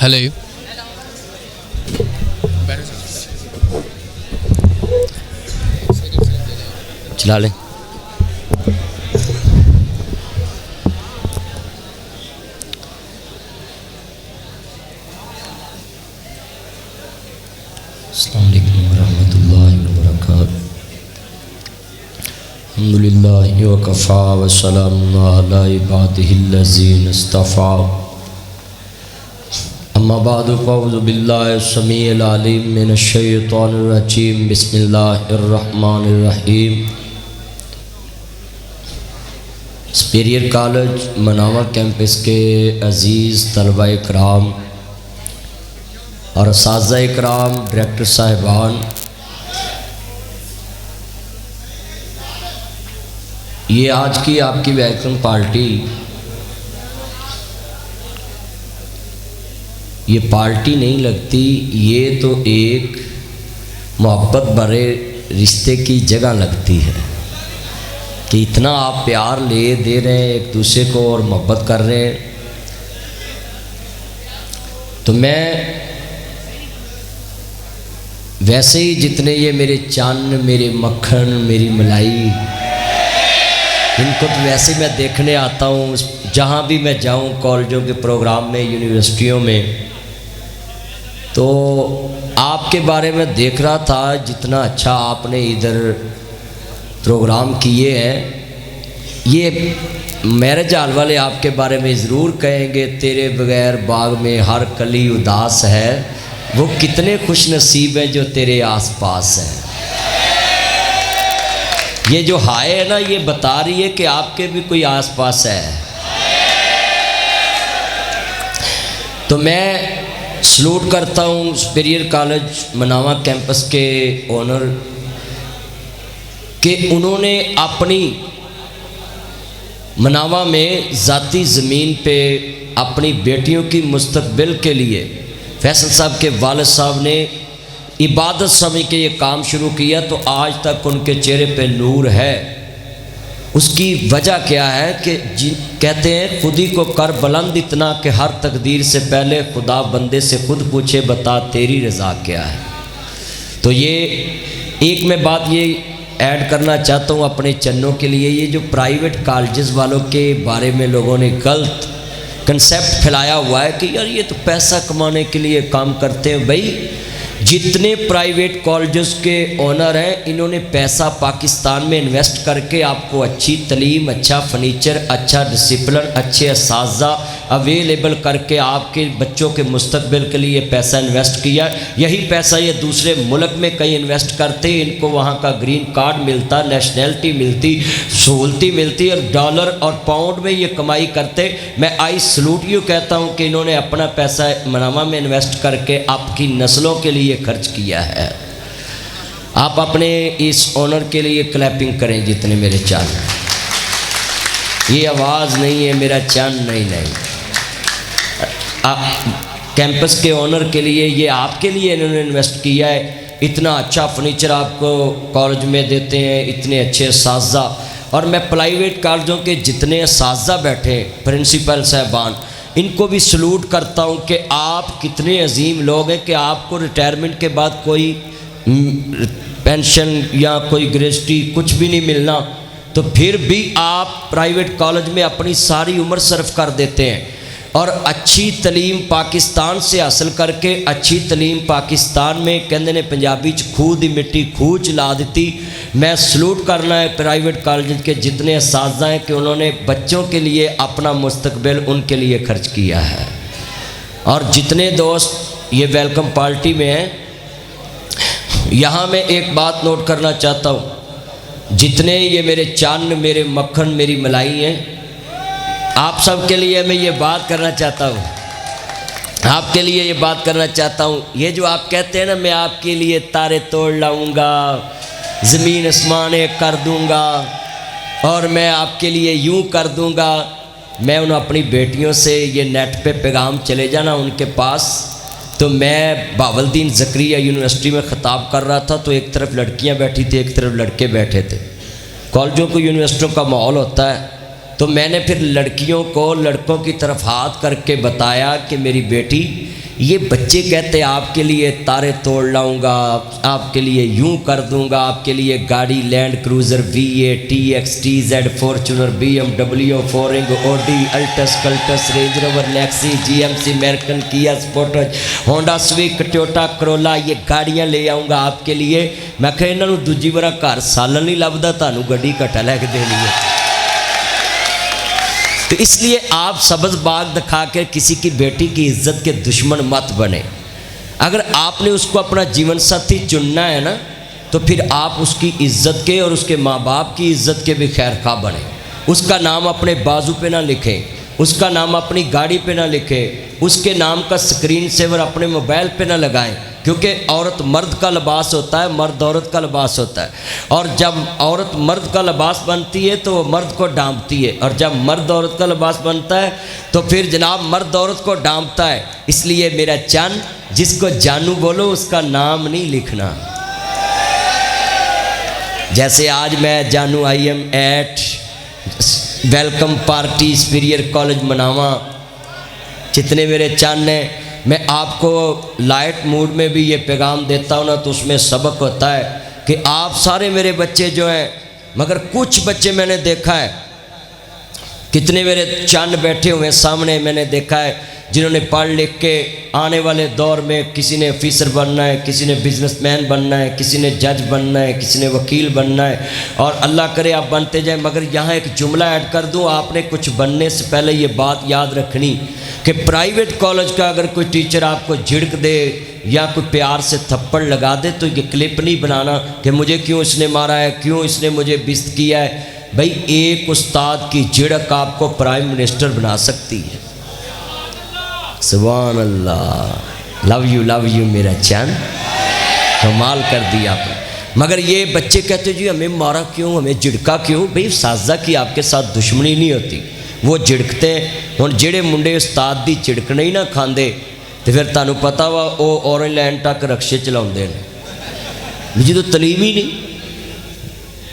Hello चला लें। अस्सलाम वालेकुम रहमतुल्लाहि व बरकातहू। अल्हम्दुलिल्लाहि व कफ़ा व सलामुन अला इबादिहिल्लज़ीना इस्तफ़ा। अम्मा बादु फ़अऊज़ु बिल्लाहि समीइल अलीम मिनश शैतानिर रजीम। बिस्मिल्लाहिर रहमानिर रहीम। सुपीरियर कॉलेज मनावा कैंपस के अज़ीज़ तलबा इकराम और असातिज़ा इकराम, डायरेक्टर साहिबान, ये आज की आपकी वेलकम पार्टी, ये पार्टी नहीं लगती, ये तो एक मोहब्बत भरे रिश्ते की जगह लगती है कि इतना आप प्यार ले दे रहे हैं एक दूसरे को और मोहब्बत कर रहे हैं। तो मैं वैसे ही जितने ये मेरे चन्न, मेरे मक्खन, मेरी मलाई, इनको तो वैसे मैं देखने आता हूँ जहाँ भी मैं जाऊँ, कॉलेजों के प्रोग्राम में, यूनिवर्सिटियों में। तो आपके बारे में देख रहा था, जितना अच्छा आपने इधर प्रोग्राम किए हैं। ये मैरिज हॉल वाले आपके बारे में ज़रूर कहेंगे, तेरे बगैर बाग में हर कली उदास है। वो कितने खुश नसीब हैं जो तेरे आसपास हैं। ये जो हाय है ना, ये बता रही है कि आपके भी कोई आसपास है। तो मैं सलूट करता हूँ सुपीरियर कॉलेज मनावा कैंपस के ओनर कि उन्होंने अपनी मनावा में ज़ाती ज़मीन पे अपनी बेटियों की मुस्तकबिल के लिए फैसल साहब के वालिद साहब ने इबादत समझ के ये काम शुरू किया। तो आज तक उनके चेहरे पे नूर है। उसकी वजह क्या है कि कहते हैं खुदी को कर बुलंद इतना कि हर तकदीर से पहले खुदा बंदे से खुद पूछे बता तेरी रज़ा क्या है। तो ये एक मैं बात ये ऐड करना चाहता हूँ अपने चन्नों के लिए। ये जो प्राइवेट कॉलेजेस वालों के बारे में लोगों ने गलत कंसेप्ट फैलाया हुआ है कि यार ये तो पैसा कमाने के लिए काम करते हैं। भाई जितने प्राइवेट कॉलेजेस के ओनर हैं, इन्होंने पैसा पाकिस्तान में इन्वेस्ट करके आपको अच्छी तालीम, अच्छा फर्नीचर, अच्छा डिसिप्लिन, अच्छे असातिज़ा अवेलेबल करके आपके बच्चों के मुस्तकबिल के लिए पैसा इन्वेस्ट किया। यही पैसा ये दूसरे मुल्क में कहीं इन्वेस्ट करते, इनको वहाँ का ग्रीन कार्ड मिलता, नेशनैलिटी मिलती, सहूलती मिलती और डॉलर और पाउंड में ये कमाई करते। मैं आई सलूट यू कहता हूँ कि इन्होंने अपना पैसा मनावा में इन्वेस्ट करके आपकी नस्लों के लिए खर्च किया है। आप अपने इस ऑनर के लिए क्लैपिंग करें जितने मेरे चांद। ये आवाज़ नहीं है मेरा चांद, नहीं। कैंपस के ऑनर के लिए, ये आपके लिए इन्होंने इन्वेस्ट किया है। इतना अच्छा फर्नीचर आपको कॉलेज में देते हैं, इतने अच्छे असातिज़ा। और मैं प्राइवेट कॉलेजों के जितने असातिज़ा बैठे, प्रिंसिपल साहबान, इनको भी सलूट करता हूँ कि आप कितने अजीम लोग हैं कि आपको रिटायरमेंट के बाद कोई पेंशन या कोई ग्रेजुटी कुछ भी नहीं मिलना, तो फिर भी आप प्राइवेट कॉलेज में अपनी सारी उम्र सर्व कर देते हैं और अच्छी तलीम पाकिस्तान से हासिल करके, अच्छी तलीम पाकिस्तान में कहते ने पंजाबी च खूह दी मिट्टी खूह च ला दी। मैं सलूट करना है प्राइवेट कॉलेज के जितने असातिज़ा हैं कि उन्होंने बच्चों के लिए अपना मुस्तकबिल उनके लिए खर्च किया है। और जितने दोस्त ये वेलकम पार्टी में हैं, यहाँ मैं एक बात नोट करना चाहता हूँ, जितने ये मेरे चांद, मेरे मक्खन, मेरी मलाई हैं, आप सब के लिए मैं ये बात करना चाहता हूँ, आपके लिए ये बात करना चाहता हूँ। ये जो आप कहते हैं ना, मैं आपके लिए तारे तोड़ लाऊंगा, ज़मीन आसमान एक कर दूंगा और मैं आपके लिए यूं कर दूंगा। मैं उन अपनी बेटियों से ये नेट पे पैगाम चले जाना उनके पास। तो मैं बावलदीन ज़करिया यूनिवर्सिटी में ख़िताब कर रहा था, तो एक तरफ लड़कियां बैठी थी, एक तरफ लड़के बैठे थे। कॉलेजों को यूनिवर्सिटियों का माहौल होता है तो मैंने फिर लड़कियों को लड़कों की तरफ हाथ करके बताया कि मेरी बेटी, ये बच्चे कहते आपके लिए तारे तोड़ लाऊंगा, आपके लिए यूं कर दूंगा, आपके लिए गाड़ी Land Cruiser V8 TX TZ Fortuner BMW फोरिंग Audi Altis Cultus Range Rover नेक्सी GMC American Kia Sportage Honda Swift Toyota Corolla, ये गाड़ियाँ ले आऊँगा आपके लिए। मैं कहा इन्हों दूजी बार घर सालन नहीं लभदा, तुहानू गड्डी घटा लैके देनी है। तो इसलिए आप सब्ज़ बाग दिखा के किसी की बेटी की इज्जत के दुश्मन मत बने। अगर आपने उसको अपना जीवन साथी चुनना है ना, तो फिर आप उसकी इज्जत के और उसके माँ बाप की इज्जत के भी खैर खा बने। उसका नाम अपने बाजू पे ना लिखें, उसका नाम अपनी गाड़ी पे ना लिखें, उसके नाम का स्क्रीन सेवर अपने मोबाइल पे ना लगाएं, क्योंकि औरत मर्द का लिबास होता है, मर्द औरत का लिबास होता है। और जब औरत मर्द का लिबास बनती है तो वो मर्द को डांपती है, और जब मर्द औरत का लिबास बनता है तो फिर जनाब मर्द औरत को डांपता है। इसलिए मेरा चंद, जिसको जानू बोलो उसका नाम नहीं लिखना। जैसे आज मैं जानू IM at welcome party superior college मनावा, जितने मेरे चंद हैं, मैं आपको लाइट मूड में भी ये पैगाम देता हूँ ना, तो उसमें सबक होता है कि आप सारे मेरे बच्चे जो हैं, मगर कुछ बच्चे मैंने देखा है, कितने मेरे चंद बैठे हुए सामने मैंने देखा है, जिन्होंने पढ़ लिख के आने वाले दौर में किसी ने ऑफिसर बनना है, किसी ने बिजनेसमैन बनना है, किसी ने जज बनना है, किसी ने वकील बनना है, और अल्लाह करे आप बनते जाए। मगर यहाँ एक जुमला ऐड कर दूँ, आपने कुछ बनने से पहले ये बात याद रखनी कि प्राइवेट कॉलेज का अगर कोई टीचर आपको झिड़क दे या कोई प्यार से थप्पड़ लगा दे तो ये क्लिप नहीं बनाना कि मुझे क्यों इसने मारा है, क्यों इसने मुझे बिस्त किया है। भाई एक उस्ताद की झिड़क आपको प्राइम मिनिस्टर बना सकती है। सुभान अल्लाह, लव यू मेरा चैन, कमाल कर दिया आपने। मगर ये बच्चे कहते जी हमें मारा क्यों, हमें झिड़का क्यों। भाई साजा की आपके साथ दुश्मनी नहीं होती, वो झिड़कते हुण जेड़े मुंडे उस्ताद दी झिड़कने ही ना खांदे तो फिर तुहानू पता वा वो ऑरेंज लैंड तक रक्शे चलाउंदे ने, जो तलीम ही नहीं।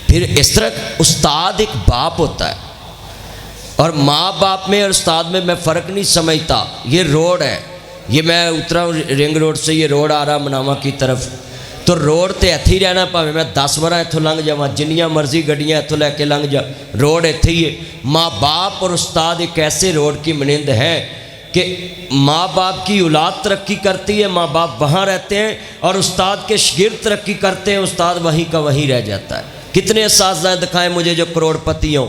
फिर इस तरह उस्ताद एक बाप होता है, और माँ बाप में और उस्ताद में मैं फ़र्क नहीं समझता। ये रोड है, ये मैं उतरा हूँ रिंग रोड से, ये रोड आ रहा मनावा की तरफ, तो रोड तो इत्थे ही रहना, भावें मैं 10 बार इत्थों लंघ जावां, जिन्नियां मर्जी गड्डियां इत्थों लैके लंघ जा, रोड इत्थे ही है। माँ बाप और उस्ताद एक ऐसे रोड की मनिंद है कि माँ बाप की औलाद तरक्की करती है, माँ बाप वहाँ रहते हैं, और उस्ताद के शागिर्द तरक्की करते हैं, उस्ताद वहीं का वहीं रह जाता है। कितने असातिज़ा दिखाएं मुझे जो करोड़पति हों,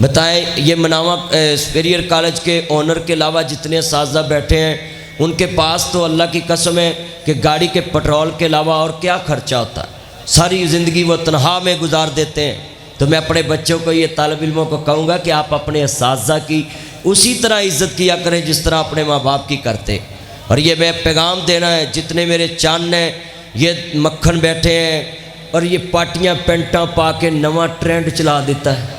बताएं। ये मनावा सुपीरियर कॉलेज के ओनर के अलावा जितने असातिज़ा बैठे हैं, उनके पास तो अल्लाह की कसम है कि गाड़ी के पेट्रोल के अलावा और क्या खर्चा होता है, सारी ज़िंदगी वो तनख्वाह में गुजार देते हैं। तो मैं अपने बच्चों को, ये तालिब इल्मों को कहूँगा कि आप अपने असातिज़ा की उसी तरह इज़्ज़त किया करें जिस तरह अपने माँ बाप की करते। और ये मैं पैगाम देना है, जितने मेरे चांद हैं, ये मक्खन बैठे हैं और ये पाटियाँ पेंटा पा के नवा ट्रेंड चला देता है।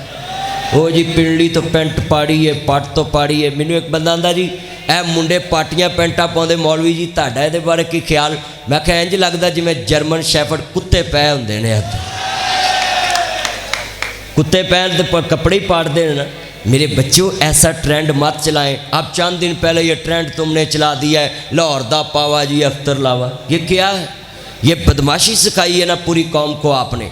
वो जी पिंडी तो पेंट पाड़ी है, पट तो पाड़ी है। मैनू एक बंदा आंदा जी ए मुंडे पाटियाँ पेंटा पाउंदे, मौलवी जी तुहाडा इहदे बारे की ख्याल। मैं कहा इंज लगदा जिवें जर्मन शैफर्ड कुत्ते पै हुंदे ने, कुत्ते पैन तो कपड़े ही पाड़ते हैं ना। मेरे बच्चों ऐसा ट्रेंड मत चलाएं। अब चंद दिन पहले ये ट्रेंड तुमने चला दिया है, लाहौर दा पावा जी अख्तर लावा। ये क्या है? ये बदमाशी सिखाई है ना पूरी कौम को आपने।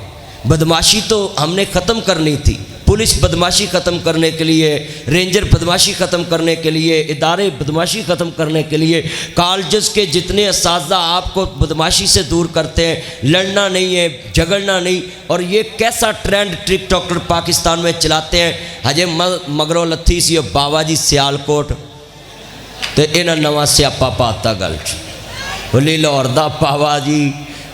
बदमाशी तो हमने ख़त्म करनी थी, पुलिस बदमाशी ख़त्म करने के लिए, रेंजर बदमाशी ख़त्म करने के लिए, इदारे बदमाशी ख़त्म करने के लिए, कॉलेजेस के जितने असातिज़ा आपको बदमाशी से दूर करते हैं, लड़ना नहीं है, झगड़ना नहीं। और ये कैसा ट्रेंड टिकटॉकर पाकिस्तान में चलाते हैं। हजे मगरों लत्थी सी बाबा जी सियालकोट, तो इन्हें नवा स्यापा पाता गल बोली लाहौर दा पावा जी।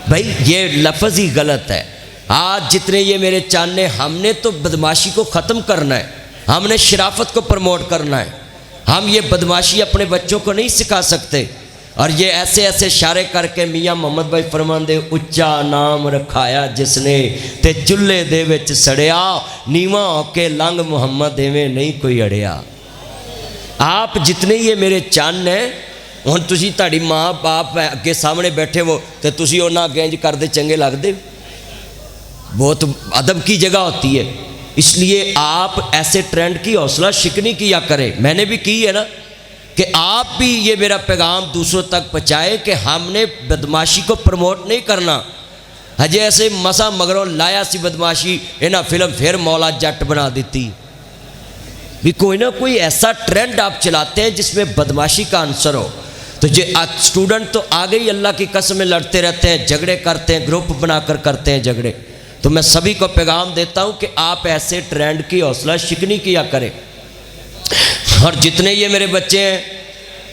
भाई ये लफ्ज़ ही गलत है। आज जितने ये मेरे चाने, हमने तो बदमाशी को ख़त्म करना है, हमने शराफत को प्रमोट करना है। हम ये बदमाशी अपने बच्चों को नहीं सिखा सकते। और ये ऐसे ऐसे इशारे करके मियाँ मोहम्मद भाई फरमांदे, उच्चा नाम रखाया जिसने ते चुल्हे दे विच सड़िया, नीवा होके लंघ मुहम्मद एवें नहीं कोई अड़िया। आप जितने ये मेरे चन्न हैं, हुण तुसी तुहाडी माँ बाप अगे सामने बैठे हो तो तुसी उन्हां अगे इंज करदे चंगे लगदे? बहुत अदब की जगह होती है। इसलिए आप ऐसे ट्रेंड की हौसला शिकनी किया करें। मैंने भी की है ना, कि आप भी ये मेरा पैगाम दूसरों तक पहुँचाए कि हमने बदमाशी को प्रमोट नहीं करना। हजे ऐसे मसा मगरों लाया सी बदमाशी, इन्हें फिल्म फिर मौला जट बना दी। भी कोई ना कोई ऐसा ट्रेंड आप चलाते हैं जिसमें बदमाशी का आंसर हो। तो ये स्टूडेंट तो आगे ही अल्लाह की कसम में लड़ते रहते हैं, झगड़े करते हैं, ग्रुप बनाकर करते हैं झगड़े। तो मैं सभी को पैगाम देता हूँ कि आप ऐसे ट्रेंड की हौसला शिकनी किया करें। और जितने ये मेरे बच्चे हैं,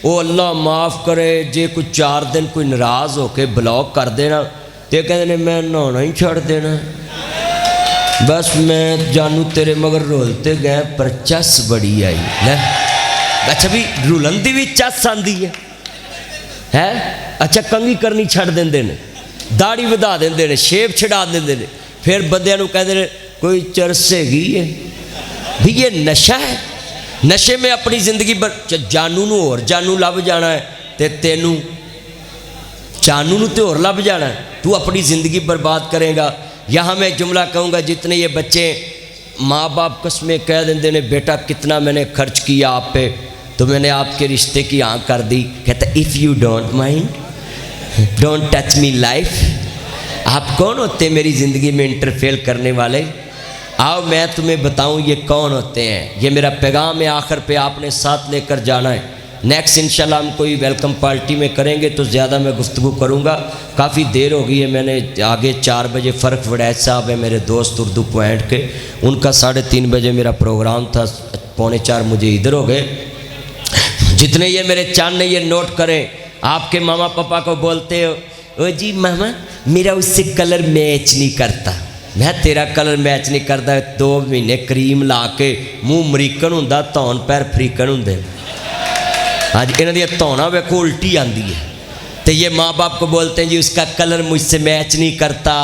वो अल्लाह माफ़ करे, जे कुछ 4 दिन कोई नाराज़ होके ब्लॉक कर देना तो कहते ने मैं नहाना ही छड़ देना, बस मैं जानू तेरे मगर रोलते गए पर चस बड़ी आई है। अच्छा भी रुलन दी भी चस आंदी है। अच्छा कंघी करनी छड़ देंदे ने, दाढ़ी वधा देंदे ने, शेप छड़ा देंदे ने, फिर बंदियां नूं कहंदे ने कोई चरस हैगी है। भी ये नशा है। नशे में अपनी जिंदगी जानू नूं होर जानू लभ जाना है, ते तेनू जानू नूं ते होर लभ जाना है, तू अपनी ज़िंदगी बर्बाद करेगा। यहाँ मैं जुमला कहूँगा, जितने ये बच्चे माँ बाप कसमें कह देंगे ने बेटा कितना मैंने खर्च किया आप पे, तो मैंने आपके रिश्ते की आँख कर दी। कहता if you don't mind don't touch me life. आप कौन होते मेरी ज़िंदगी में इंटरफेयर करने वाले? आओ मैं तुम्हें बताऊं ये कौन होते हैं। ये मेरा पैगाम है, आखिर पे आपने साथ लेकर जाना है। नेक्स्ट इंशाल्लाह हम कोई वेलकम पार्टी में करेंगे तो ज़्यादा मैं गुफ्तगू करूँगा। काफ़ी देर हो गई है, मैंने आगे 4 बजे फ़र्क वड़ैच साहब है मेरे दोस्त उर्दू पॉइंट के, उनका 3:30 बजे मेरा प्रोग्राम था, 3:45 मुझे इधर हो गए। जितने ये मेरे चांद ये नोट करें, आपके मामा पापा को बोलते हो ओ जी मामा मेरा उससे कलर मैच नहीं करता, मैं तेरा कलर मैच नहीं करता। 2 महीने क्रीम ला के मूँह अमरीकन होंदा, धौन पैर अफ्रीकन होंदे। आज इन्हों दी धौना वेखो उल्टी आती है, तो ये माँ बाप को बोलते हैं जी उसका कलर मुझसे मैच नहीं करता,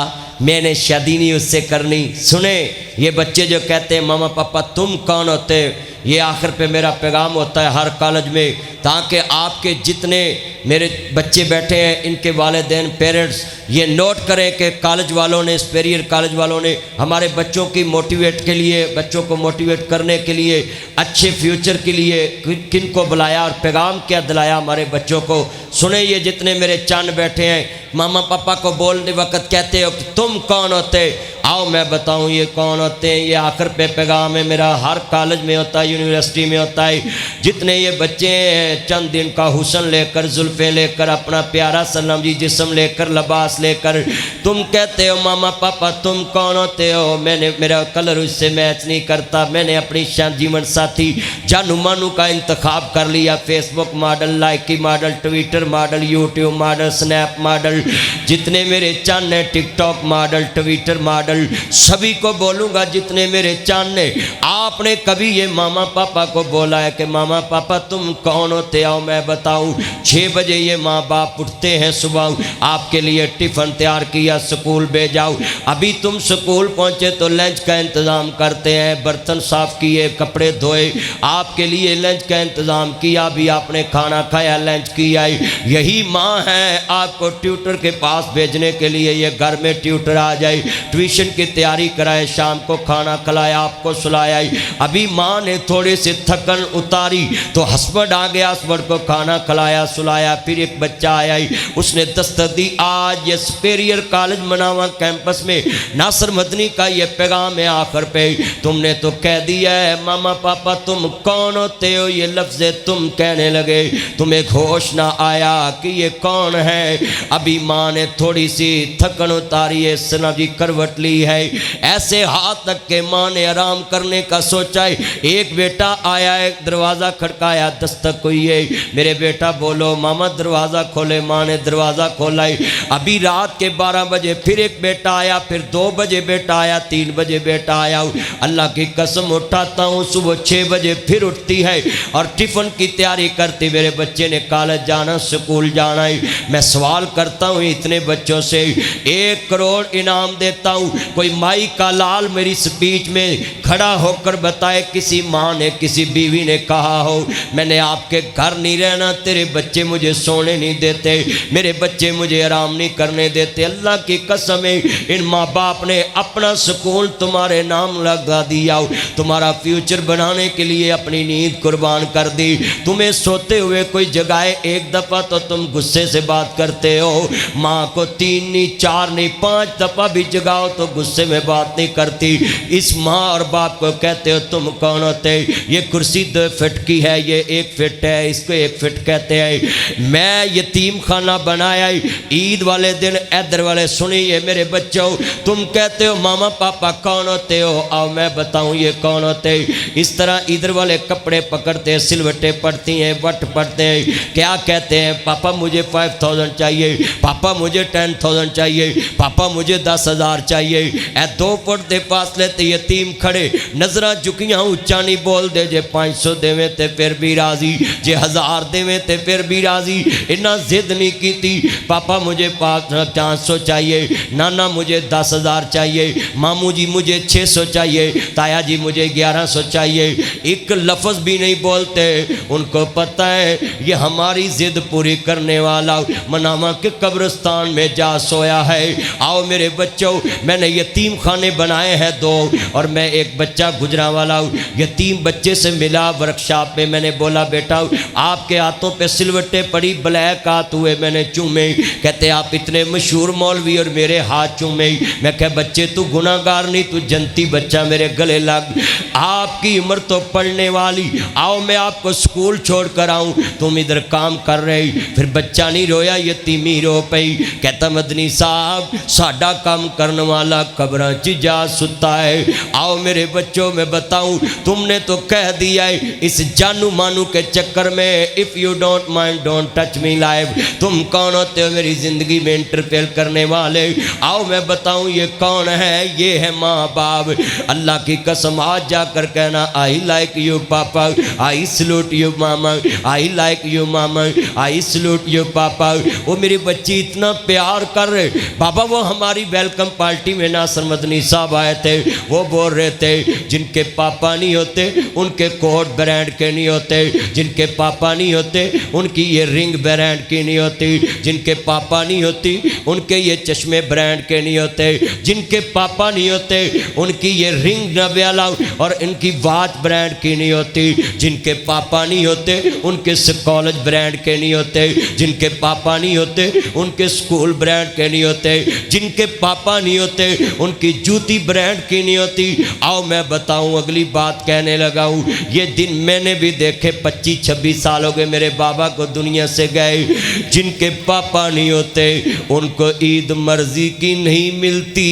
मैंने शादी नहीं उससे करनी। सुने ये बच्चे जो कहते हैं मामा पापा तुम कौन होते, ये आखिर पे मेरा पैगाम होता है हर कॉलेज में, ताकि आपके जितने मेरे बच्चे बैठे हैं इनके वालिदैन पेरेंट्स ये नोट करें कि कॉलेज वालों ने, सुपेरियर कॉलेज वालों ने हमारे बच्चों की मोटिवेट के लिए, बच्चों को मोटिवेट करने के लिए, अच्छे फ्यूचर के लिए किन को बुलाया और पैगाम क्या दिलाया हमारे बच्चों को। सुने ये जितने मेरे चंद बैठे हैं, मामा पापा को बोलने वक्त कहते हो कि तुम कौन होते, आओ मैं बताऊं ये कौन होते हैं। ये आखिर पे पैगाम है मेरा, हर कॉलेज में होता है, यूनिवर्सिटी में होता है। जितने ये बच्चे हैं चंद दिन का हुस्न लेकर, जुल्फ़ें लेकर, अपना प्यारा सनम जी जिस्म लेकर, लिबास लेकर, तुम कहते हो मामा पापा तुम कौन होते हो, मैंने मेरा कलर उससे मैच नहीं करता, मैंने अपनी जीवन साथी जानू मानू का इंतखाब कर लिया। Facebook model, Likee model, Twitter model, YouTube model, Snap model, जितने मेरे चंद हैं टिकटॉक मॉडल, ट्विटर मॉडल, सभी को बोलूँगा जितने मेरे चांद ने, आपने कभी ये मामा पापा को बोला है कि मामा पापा तुम कौन होते, आओ मैं बताऊं। 6 बजे ये माँ बाप उठते हैं सुबह, आपके लिए टिफ़िन तैयार किया, स्कूल भेजाओ। अभी तुम स्कूल पहुँचे तो लंच का इंतज़ाम करते हैं, बर्तन साफ़ किए, कपड़े धोए, आपके लिए लंच का इंतज़ाम किया, भी आपने खाना खाया, लंच किया। यही माँ है आपको ट्यूटर के पास भेजने के लिए, ये घर में ट्यूटर आ जाए, ट्यूशन की तैयारी कराए, शाम को खाना खिलाया, आपको सुलाया। अभी माँ ने थोड़ी सी थकन उतारी तो हस्बैंड आ गया, हस्बैंड को खाना खिलाया, सुलाया। फिर एक बच्चा आया, उसने दस्तक दी, आज ये सुपेरियर कॉलेज मनावा कैंपस में नासिर मदनी का ये पैगाम है, आखिर पे तुमने तो कह दिया है मामा पापा तुम कौन होते हो, ये लफ्ज़ तुम कहने लगे, तुम्हें होश ना आया कि ये कौन है। अभी माँ ने थोड़ी सी थकन उतारी है, सना जी करवट ली है, ऐसे हाथ तक के माँ ने आराम करने का सोचा है। एक बेटा आया है, दरवाज़ा खड़काया, दस्तक हुई है, मेरे बेटा बोलो मामा दरवाज़ा खोले, माँ ने दरवाज़ा खोला है। अभी रात के 12 बजे फिर एक बेटा आया, फिर 2 बजे बेटा आया, 3 बजे बेटा आया। अल्लाह की कसम उठाता हूँ सुबह 6 बजे फिर उठती है और टिफ़िन की तैयारी करती, मेरे बच्चे ने कॉलेज जाना, स्कूल जाना है। मैं सवाल करता हूँ इतने बच्चों से, 1 करोड़ इनाम देता हूँ, कोई माई का लाल मेरी स्पीच में खड़ा होकर बताए किसी माँ ने किसी बीवी ने कहा हो मैंने आपके घर नहीं रहना, तेरे बच्चे मुझे सोने नहीं देते, मेरे बच्चे मुझे आराम नहीं करने देते। अल्लाह की कसम है इन माँ बाप ने अपना सुकून तुम्हारे नाम लगा दिया, तुम्हारा फ्यूचर बनाने के लिए अपनी नींद कुर्बान कर दी। तुम्हें सोते हुए कोई जगाए एक दफ़ा तो तुम गुस्से से बात करते हो, माँ को 3 नहीं 4 नहीं 5 दफ़ा भी जगाओ तो गुस्से में बात नहीं करती। इस माँ और बाप को कहते हो तुम कौन होते? ये कुर्सी 2 फीट की है, ये 1 फीट है, इसको 1 फीट कहते हैं। मैं यतीम खाना बनाया ईद वाले दिन। इधर वाले सुनिए मेरे बच्चों, तुम कहते हो मामा पापा कौन होते हो, आओ मैं बताऊं ये कौन होते। इस तरह इधर वाले कपड़े पकड़ते हैं, सिलवटें पड़ती हैं, वट पड़ते हैं, क्या कहते हैं पापा मुझे 5000 चाहिए, पापा मुझे 10,000 चाहिए, पापा मुझे 10,000 चाहिए। ए 2 फुट के फासले ते यतीम खड़े, नजर झुकियां उच्चा नहीं बोल दे, जे 500 देवे ते फिर भी राजी, जे 1000 देवे ते फिर भी राजी। इन्ना जिद नहीं की थी, पापा मुझे 500 चाहिए, नाना मुझे 10,000 चाहिए, मामू जी मुझे 600 चाहिए, ताया जी मुझे 1100 चाहिए। एक लफ्ज़ भी नहीं बोलते, उनको पता है ये हमारी जिद पूरी करने वाला मनामा के कब्रिस्तान में जा सोया है। आओ मेरे बच्चों, मैंने यतीम खाने बनाए हैं 2 और मैं एक बच्चा गुजरा वाला हूँ। यतीम बच्चे से मिला वर्कशॉप में, मैंने बोला बेटा आपके हाथों पे सिलवटें पड़ी, ब्लैक हाथ हुए, मैंने चूमे। कहते आप इतने मशहूर मौलवी और मेरे हाथ चूमे। मैं कह बच्चे तू गुनाहगार नहीं, तू जनती बच्चा मेरे गले लग, आपकी उम्र तो पढ़ने वाली, आओ मैं आपको स्कूल छोड़ कर आऊँ, तुम इधर काम कर रहे। फिर बच्चा नहीं रोया, यतीमी रो पई। कहता मदनी साहब साडा काम करने वाला कब्रां च जा सुता है। आओ मेरे बच्चों मैं बताऊं, तुमने तो कह दिया है इस जानू मानू के चक्कर में, if you don't mind don't touch me live, तुम कौन होते हो मेरी ज़िंदगी में इंटरफेयर करने वाले? आओ मैं बताऊं ये कौन है, ये है माँ बाप। अल्लाह की कसम आज जाकर कहना आई like you papa, I salute you mama, I like you mama, I salute you papa. वो मेरी बच्ची इतना प्यार कर रहे बाबा। वो हमारी वेलकम पार्टी में नासिर मदनी साहब आए थे, वो बोल रहे थे जिनके पापा नहीं होते उनके कोट ब्रांड के नहीं होते, जिनके पापा नहीं होते उनकी ये रिंग ब्रांड की नहीं होती, जिनके पापा नहीं होती उनके ये चश्मे ब्रांड के नहीं होते, जिनके पापा नहीं होते उनकी ये रिंग नब्याला और इनकी वॉच ब्रांड की नहीं होती, जिनके पापा नहीं होते उनके कॉलेज ब्रांड के नहीं होते, जिनके पापा नहीं होते उनके स्कूल ब्रांड के नहीं होते, जिनके पापा नहीं होते उनकी जूती ब्रांड की नहीं होती। आओ मैं बताऊं अगली बात कहने लगा हूँ, ये दिन मैंने भी देखे। 25-26 साल हो गए मेरे बाबा को दुनिया से गए। जिनके पापा नहीं होते उनको ईद मर्जी की नहीं मिलती।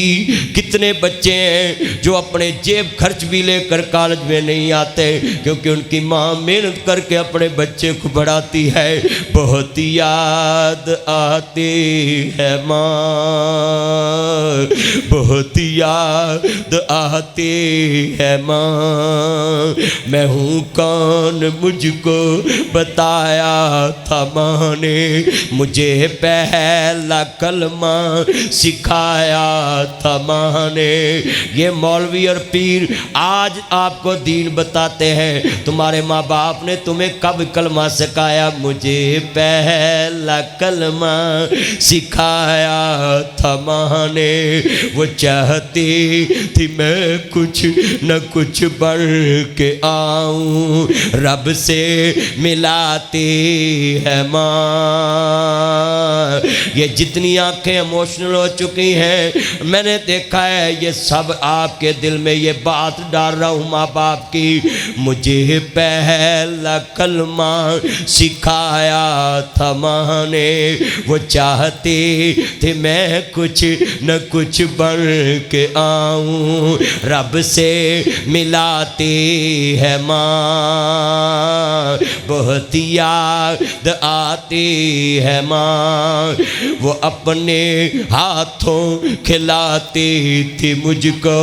कितने बच्चे हैं जो अपने जेब खर्च भी लेकर कॉलेज में नहीं आते क्योंकि उनकी माँ मेहनत करके अपने बच्चे को पढ़ाती है। बहुत याद आती है माँ, बहुत याद आती है माँ। मैं हूँ कौन मुझको बताया था माँ ने, मुझे पहला कलमा सिखाया था माँ ने। ये मौलवी और पीर आज आपको दीन बताते हैं, तुम्हारे माँ बाप ने तुम्हें कब कलमा सिखाया? मुझे पहला कलमा सिखाया था माँ ने। वो चाहती थी मैं कुछ न कुछ बढ़ के आऊं, रब से मिलाती है माँ। ये जितनी आंखें इमोशनल हो चुकी हैं मैंने देखा है, ये सब आपके दिल में ये बात डाल रहा हूँ माँ बाप की। मुझे पहला कलमा सिखाया था माँ ने। वो चाहती थी मैं कुछ न कुछ बढ़ के आऊं, रब से मिलाती है माँ। बहुत याद आती है माँ, वो अपने हाथों खिलाती थी मुझको।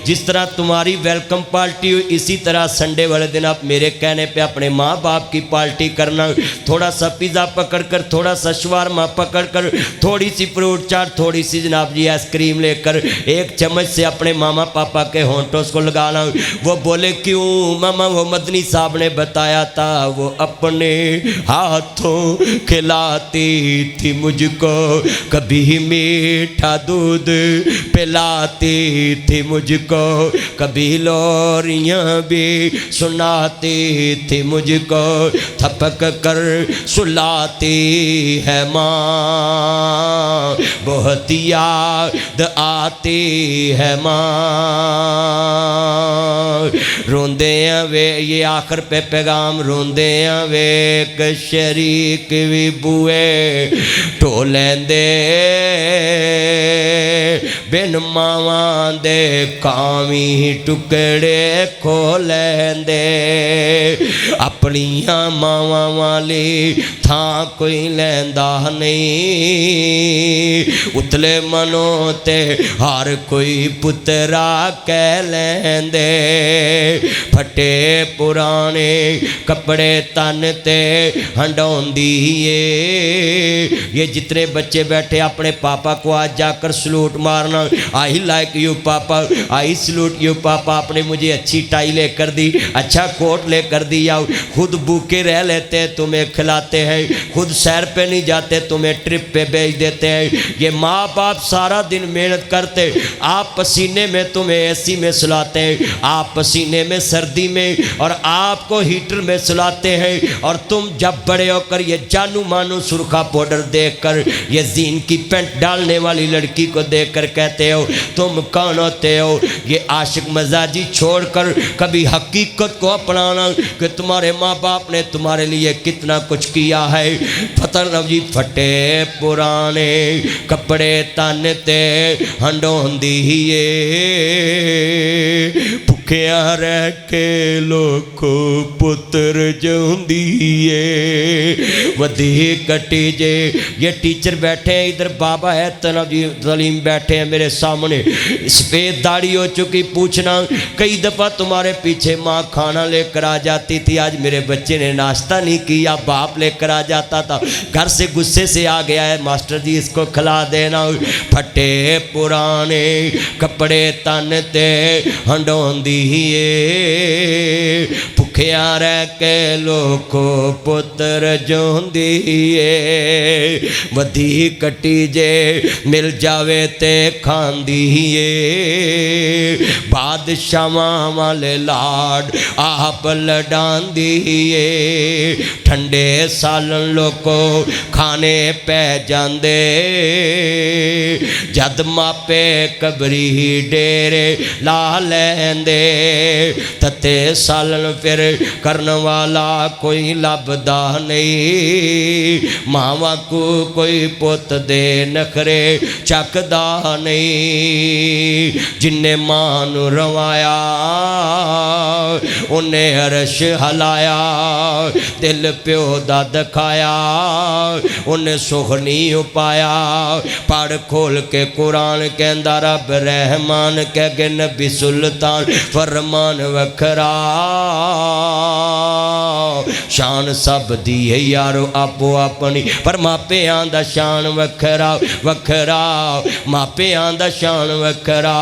जिस तरह तुम्हारी वेलकम पार्टी हुई इसी तरह संडे वाले दिन आप मेरे कहने पे अपने माँ बाप की पार्टी करना। थोड़ा सा पिज़्ज़ा पकड़ कर, थोड़ा सा शवारमा पकड़ कर, थोड़ी सी फ्रूट चाट, थोड़ी सी जनाब जी आइसक्रीम लेकर लेकर एक चम्मच से अपने मामा पापा के होंठों को लगाना। वो बोले क्यों मामा? वो मदनी साहब ने बताया था वो अपने हाथों खिलाती थी मुझको, कभी मीठा दूध पिलाती थी मुझको, कभी लोरियां भी सुनाती थी मुझको, थपक कर सुलाती है माँ, बहुत याद आती है माँ। रोंदे वे, ये आखिर पे पैगाम, रोंदे वे क शरीक भी बुए ढो लेंदे, बिन मावां दे कामी टुकड़े खो लेंदे, अपनियां मावां वाली थां कोई लैंदा नहीं, उतले मनों ते हर कोई पुत्रा कह लैंदे, फटे पुराने कपड़े तन ते हंडौंदी ये जितने बच्चे बैठे अपने पापा को आज जाकर सलूट मारना, आई like you papa, I salute you पापा, आपने मुझे अच्छी टाई लेकर दी, अच्छा कोट लेकर दिया, खुद भूखे रह लेते हैं तुम्हें खिलाते हैं, खुद सैर पे नहीं जाते तुम्हें ट्रिप पे भेज देते हैं। ये माँ बाप सारा दिन मेहनत करते, आप पसीने में तुम्हें एसी में सुलाते हैं, आप पसीने में सर्दी में, और आपको हीटर में सुलाते हैं, और तुम जब बड़े होकर ये जानू मानू सुरखा पाउडर देखकर, ये जीन की पैंट डालने वाली लड़की को देखकर कहते हो तुम कौन होते हो। ये आशिक मजाजी छोड़कर कभी हकीकत को अपनाना कि तुम्हारे माँ बाप ने तुम्हारे लिए कितना कुछ किया है। पता न जी फटे पुराने कपड़े तन ते हंडोंदी भुखिया रह के लोको पुत्र जोंदी वधी कटी जे। ये टीचर बैठे हैं इधर, बाबा है तलीम बैठे हैं मेरे सामने, सफ़ेद दाढ़ी हो चुकी, पूछना कई दफ़ा तुम्हारे पीछे माँ खाना लेकर आ जाती थी, आज मेरे बच्चे ने नाश्ता नहीं किया, बाप लेकर आ जाता था, घर से गुस्से से आ गया है, मास्टर जी इसको खिला देना। फटे पुराने कपड़े तन ते हंडोंदी भुखिया रह के लोको पुत्र जोंदी वधी कटी जे मिल जावे ते खांदी बादशाहां वाले लाड आप लडांदी ठंडे सालन लोको खाने पै जांदे जद मापे कबरी डेरे ला लैंदे तते सालन फिर करन वाला कोई लभदा नहीं मावा को कोई पुत दे नखरे चकदा नहीं जिन्ने मां नूं रवाया उन्हें अरश हलाया दिल प्यो दा दिखाया उन्हें सुख नहीं पाया पढ़ खोल के कुरान कहंदा रब रहमान कह के नबी सुल्तान फरमान वखरा शान सब दी है यारो आपो अपनी पर मापियां दा शान वखरा वखरा मापियां दा शान वखरा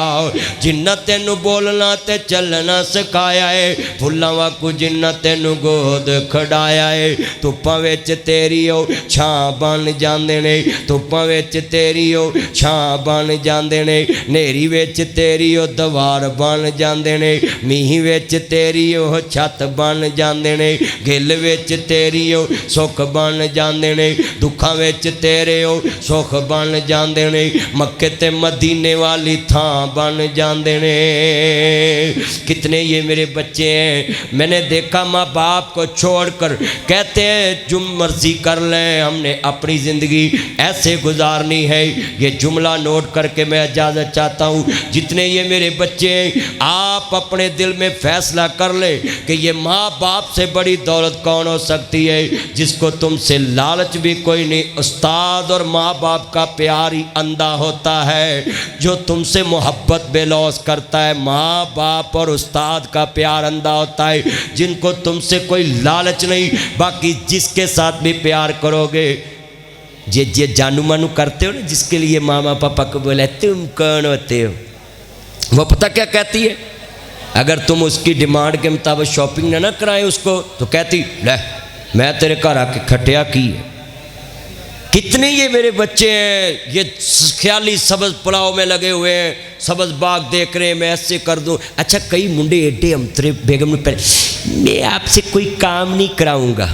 जिन्ना तेनू बोलना ते चलना सिखाया है फुल्लां वाकू जिन्ना तेनू गोद खड़ाया है धुप्पां विच तेरी ओ छां बन जांदे ने धुप्पां विच तेरी ओ छां बन जांदे ने नेरी विच तेरी ओ दवार बन जांदे ने मींह विच तेरी ओ छत बन जांदे ने गिल विच तेरी ओ सुख बन जांदे ने दुखां विच तेरे ओ सुख बन जांदे ने मक्के ते मदीने वाली थां बन जांदे ने। कितने ये मेरे बच्चे हैं मैंने देखा माँ बाप को छोड़कर कहते हैं जो मर्जी कर लें हमने अपनी ज़िंदगी ऐसे गुजारनी है। ये जुमला नोट करके मैं इजाज़त चाहता हूँ जितने ये मेरे बच्चे हैं आप अपने दिल में फैसला कर ले कि ये माँ बाप से बड़ी दौलत कौन हो सकती है जिसको तुमसे लालच भी कोई नहीं। उस्ताद और माँ बाप का प्यार ही अंधा होता है जो तुमसे मोहब्बत बेलौस करता है। माँ बाप और उस्ताद का प्यार अंधा होता है जिनको तुमसे कोई लालच नहीं। बाकी जिसके साथ भी प्यार करोगे जे जानू मानू करते हो ना, जिसके लिए मामा पापा को बोला तुम कौन होते हो, वो पता क्या कहती है? अगर तुम उसकी डिमांड के मुताबिक शॉपिंग ना कराएं उसको, तो कहती ले मैं तेरे घर आके खटिया की है। कितने ये मेरे बच्चे हैं, ये ख्याली सब्ज़ पुलाव में लगे हुए हैं, सब्ज़ बाग देख रहे हैं, मैं ऐसे कर दूं। अच्छा कई मुंडे एडे अमतरे बेगम ने पहले, मैं आपसे कोई काम नहीं कराऊंगा,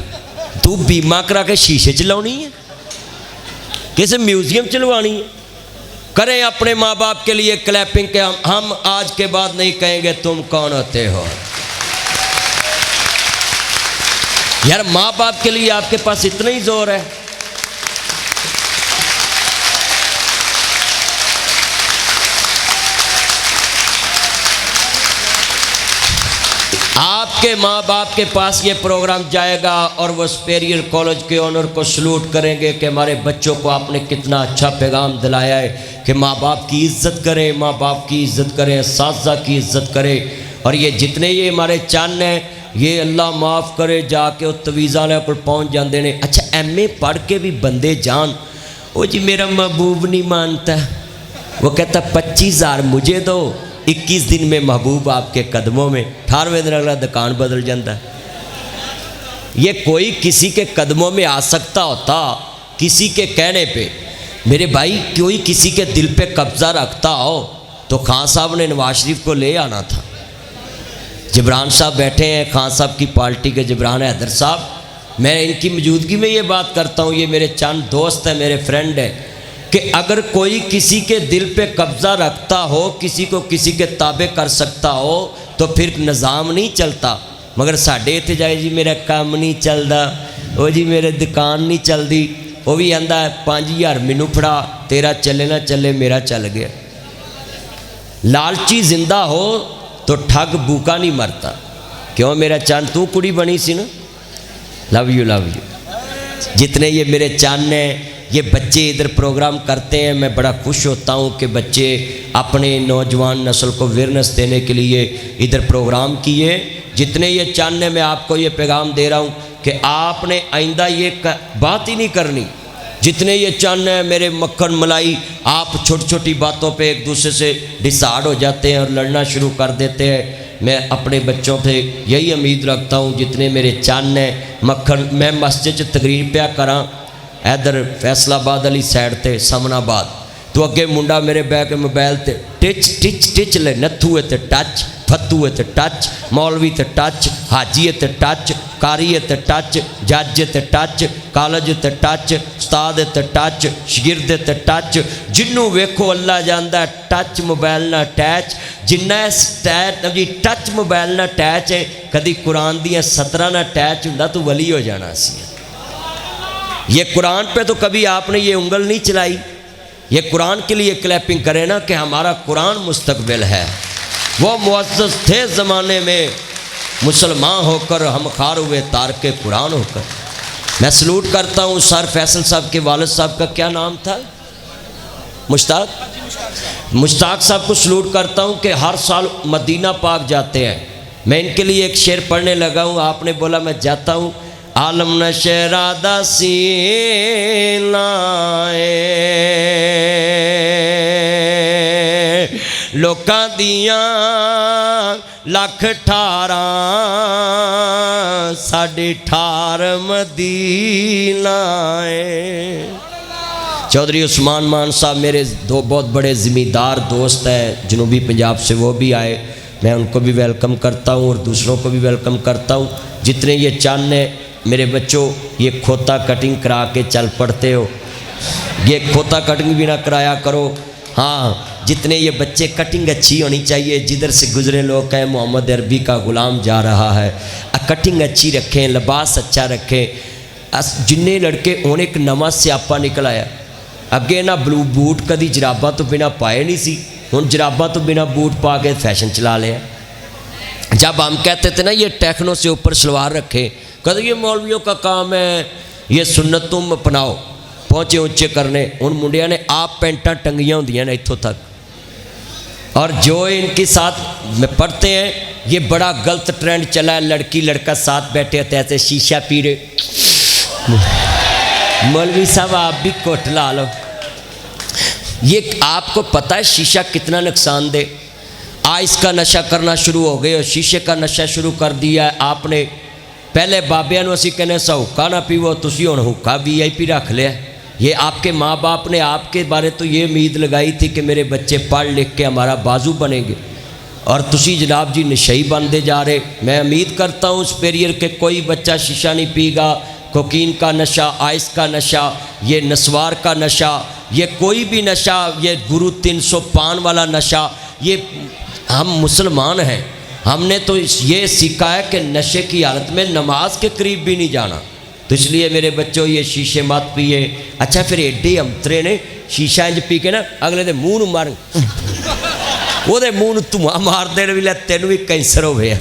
तू बीमा करा के शीशे चलानी है, किसी म्यूजियम चलवानी है। करें अपने माँ बाप के लिए क्लैपिंग के, हम आज के बाद नहीं कहेंगे तुम कौन होते हो। यार माँ बाप के लिए आपके पास इतना ही जोर है। आपके माँ बाप के पास ये प्रोग्राम जाएगा और वो सुपेरियर कॉलेज के ऑनर को सलूट करेंगे कि हमारे बच्चों को आपने कितना अच्छा पैगाम दिलाया है कि माँ बाप की इज़्ज़त करें, माँ बाप की इज़्ज़त करें, सासा की इज़्ज़त करें। और ये जितने ये हमारे चन्न हैं, ये अल्लाह माफ़ करे जाके वो तवीज़ा वाले को पहुँच जाते हैं। अच्छा MA पढ़ के भी बंदे जान, वो जी मेरा महबूब नहीं मानता, वो कहता 25,000 मुझे दो, 21 दिन में महबूब आपके कदमों में, 18वें दिन अगला दुकान बदल जाता है। ये कोई किसी के कदमों में आ सकता होता किसी के कहने पे, मेरे भाई कोई किसी के दिल पे कब्जा रखता हो तो खान साहब ने नवाज शरीफ को ले आना था। जिब्रान साहब बैठे हैं, खान साहब की पार्टी के जिब्रान हैदर साहब, मैं इनकी मौजूदगी में ये बात करता हूँ, ये मेरे चंद दोस्त हैं, मेरे फ्रेंड हैं, कि अगर कोई किसी के दिल पे कब्ज़ा रखता हो, किसी को किसी के ताबे कर सकता हो, तो फिर निज़ाम नहीं चलता। मगर साढ़े इत्थे जाए जी मेरा काम नहीं चलता, वो जी मेरे दुकान नहीं चलती, वो भी आंदा 5,000 मैनू फड़ा, तेरा चले ना चले मेरा चल गया। लालची जिंदा हो तो ठग भूखा नहीं मरता। क्यों मेरा चांद, तू कुड़ी बनी सी ना, लव यू लव यू। जितने ये मेरे चांद हैं, ये बच्चे इधर प्रोग्राम करते हैं, मैं बड़ा खुश होता हूँ कि बच्चे अपने नौजवान नस्ल को अवेयरनेस देने के लिए इधर प्रोग्राम किए। जितने ये चांद हैं, मैं आपको ये पैगाम दे रहा हूँ कि आपने आइंदा ये बात ही नहीं करनी। जितने ये चांद हैं मेरे मक्खन मलाई, आप छोटी छोटी बातों पे एक दूसरे से डिसाइड हो जाते हैं और लड़ना शुरू कर देते हैं। मैं अपने बच्चों से यही उम्मीद रखता हूँ, जितने मेरे चांद हैं मक्खन, मैं मस्जिद च तकरीर पिया करा इधर फैसलाबाद वाली साइड ते समनाबाद, तो अगे मुंडा मेरे बह के मोबाइल ते टिच टिच टिच ले, नथू ते टच, फत्तू ते टच, मौलवी ते टच, हाजी ते टच, कारी ते टच, जज ते टच, कॉलेज ते टच, उस्ताद ते टच, शागिर्द ते टच, जिन्नू वेखो अल्लाह जांदा टच मोबाइल ना अटैच। जिन्ना जी टच मोबाइल ना अटैच है, कभी कुरान दियाँ 17 ना अटैच हुंदा तो वली हो जाना सी। ये कुरान पे तो कभी आपने ये उंगल नहीं चलाई। ये कुरान के लिए क्लैपिंग करें ना कि हमारा कुरान मुस्तकबिल है। वो मुअज़्ज़ज़ थे ज़माने में, मुसलमान होकर हम खार हुए तारके कुरान होकर। मैं सलूट करता हूँ सर फैसल साहब के वालिद साहब का क्या नाम था, मुश्ताक साहब को सलूट करता हूँ कि हर साल मदीना पाक जाते हैं। मैं इनके लिए एक शेर पढ़ने लगा हूँ, आपने बोला मैं जाता हूँ। आलम नशेरा दा सीना लोकां दियां लख 18 साढ़े 18 मदीना है। चौधरी उस्मान मान साहब मेरे दो बहुत बड़े ज़िम्मेदार दोस्त हैं जनूबी पंजाब से, वो भी आए, मैं उनको भी वेलकम करता हूँ और दूसरों को भी वेलकम करता हूँ। जितने ये चांद हैं मेरे बच्चों, ये खोता कटिंग करा के चल पड़ते हो, ये खोता कटिंग भी ना कराया करो। हाँ, जितने ये बच्चे, कटिंग अच्छी होनी चाहिए। जिधर से गुजरे लोग कहें मोहम्मद अरबी का गुलाम जा रहा है, कटिंग अच्छी रखें, लिबास अच्छा रखें। जिन्ने लड़के उन्हें एक नवा स्यापा निकल आया। अगे ना ब्लू बूट कभी जराबा तो बिना पाए नहीं सी, हुण जराबा तो बिना बूट पा के फैशन चला लिया। जब हम कहते थे ना ये टेक्नो से ऊपर सलवार रखे, कहते ये मौलवियों का काम है, ये सुन्नत तुम अपनाओ, पहुँचे ऊंचे करने। उन मुंडिया ने आप पेंटा टंगियाँ होंदियां ने इत्थों तक, और जो इनके साथ में पढ़ते हैं, ये बड़ा गलत ट्रेंड चला है। लड़की लड़का साथ बैठे होते ऐसे शीशा पी रहे, मौलवी साहब आप भी कोट ला लो। ये आपको पता है शीशा कितना नुकसानदेह। आइस का नशा करना शुरू हो गए और शीशे का नशा शुरू कर दिया है आपने। पहले बाबिया असी कहने सा हुक्का ना पीवो, तुसी हुण हुक्का VIP रख लिया। ये आपके माँ बाप ने आपके बारे तो ये उम्मीद लगाई थी कि मेरे बच्चे पढ़ लिख के हमारा बाजू बनेंगे, और तुसी जनाब जी नशई बनते जा रहे। मैं उम्मीद करता हूँ सुपेरियर के कोई बच्चा शीशा नहीं पीगा। कोकीन का नशा, आइस का नशा, ये नस्वार का नशा, ये कोई भी नशा, ये गुरु 300 पान वाला नशा, ये हम मुसलमान हैं, हमने तो ये सीखा है कि नशे की हालत में नमाज के करीब भी नहीं जाना। तो इसलिए मेरे बच्चों ये शीशे मत पिए। अच्छा फिर एडे अंतरे ने शीशा इंज पी के ना अगले दे मूँह नूं मार वो मूँह नूं धुआं मार देने भी लै तेन भी कैंसर हो गया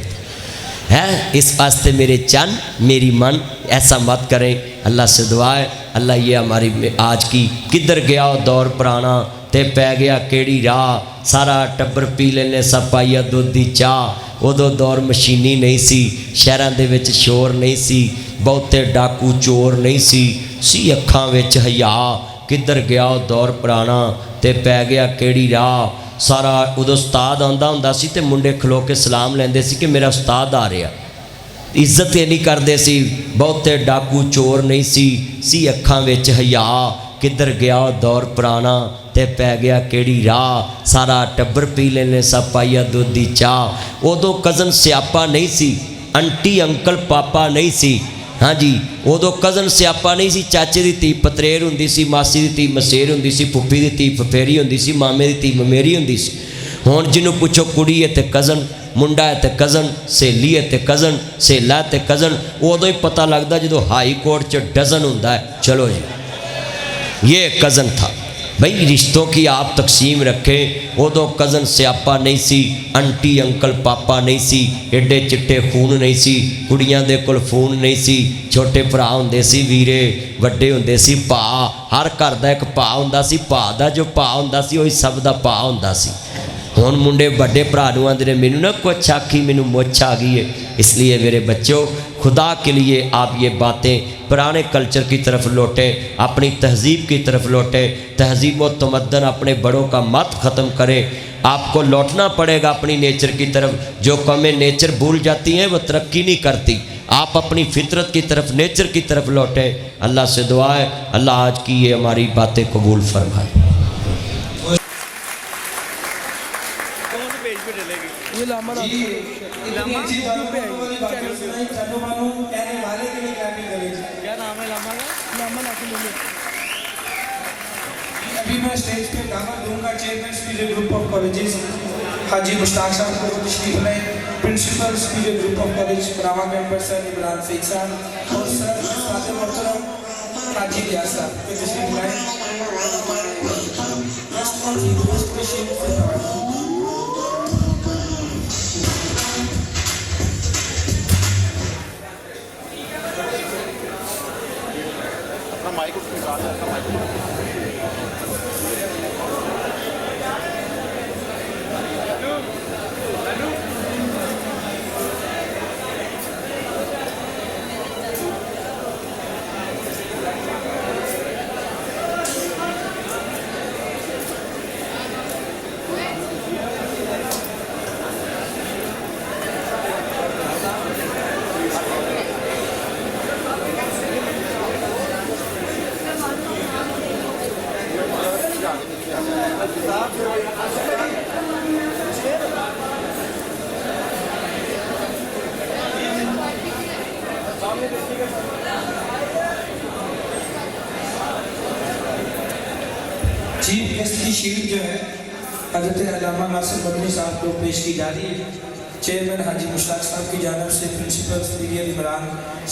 है। इस वास्ते मेरे चंद मेरी मन ऐसा मत करें। अल्लाह से दुआ है, अल्लाह ये हमारी आज की किधर गया दौर पुराना ते पै गया केड़ी राह। सारा टब्बर पी लेने सब पाइया दुध दी चाह। उदों दौर मशीनी नहीं सी, शहरों दे विच शोर नहीं सी, बहुते डाकू चोर नहीं सी अखां विच हया। किधर गया दौर पुराना ते पै गया केड़ी राह। सारा उदों उस्ताद आंदा हुंदा सी ते मुंडे खलो के सलाम लैंदे सी कि मेरा उस्ताद आ रहा। इज्जत ये नहीं करते सी, बहुते डाकू चोर नहीं सी अखां विच हया। किधर गया दौर पुराना ते पै गया केड़ी राह। सारा टब्बर पी लेने सब पाइया दुध दी चाह। उदों कज़न स्यापा नहीं सी, आंटी अंकल पापा नहीं सी। हाँ जी, उदों कज़न स्यापा नहीं सी, चाचे की धी पतरेर हुंदी सी, मासी की धी मसेर हुंदी सी, फुफी की धी फफेरी हुंदी सी, मामे की धी ममेरी हुंदी सी। हुण जिन्हों पुछो कुड़ी है तो कज़न, मुंडा है तो कज़न, सहेली है तो कज़न, सहेला है तो कज़न। उदों ही पता लगता जो हाई कोर्ट च डजन हुंदा है। चलो जी ये कज़न था। भाई रिश्तों की आप तकसीम रखें। उदों कज़न स्यापा नहीं सी, आंटी अंकल पापा नहीं सी, एडे चिट्टे खून नहीं सी, कुड़ियां दे कोल फोन नहीं सी, छोटे भरा हुंदे सी वीरे, वड्डे हुंदे सी भा। हर घर दा एक भा हुंदा सी, भा दा जो भा हुंदा सी वही सब दा भा हुंदा सी। हुण मुंडे वड्डे भरा नूं आंदे ने मैनूं ना कुछ आखी मैनूं मुछ आ गई है। इसलिए मेरे बच्चों खुदा के लिए आप ये बातें पुराने कल्चर की तरफ लौटें, अपनी तहज़ीब की तरफ लौटें। तहज़ीब व तमद्दन अपने बड़ों का मत ख़त्म करें। आपको लौटना पड़ेगा अपनी नेचर की तरफ। जो कौमें नेचर भूल जाती हैं वो तरक्की नहीं करती। आप अपनी फितरत की तरफ, नेचर की तरफ लौटें। अल्लाह से दुआ है अल्लाह आज की ये हमारी बातें कबूल फरमाए। अभी मैं स्टेज पे दावत दूंगा chairman speaker group of colleges हाजी मुश्ताक साहब को तशरीफ लाए, principal speaker group of college Brahma campus sir Imran Shaikh साहब और सर साथ मोहतरम हाजी रियाज साहब को तशरीफ लाए। चीफ गेस्ट की शील्ड जो है हज़रत अल्लामा नासिर मदनी साहब को पेश की जा रही है। चेयरमैन हाजी मुश्ताक साहब की जानिब से, प्रिंसिपल स्पीकर इमरान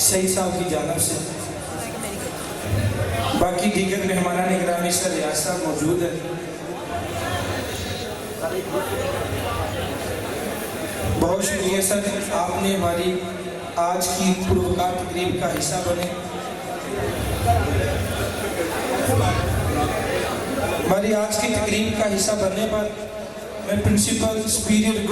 शेख साहब की जानिब से, बाकी दीगर मेहमानान इकरामी सर रियाज साहब मौजूद है। बहुत शुक्रिया सर, आपने हमारी आज की पुरवकार तकरीब का हिस्सा बने। हमारी आज की तकरीब का हिस्सा बनने पर मैं प्रिंसिपल स्पीकर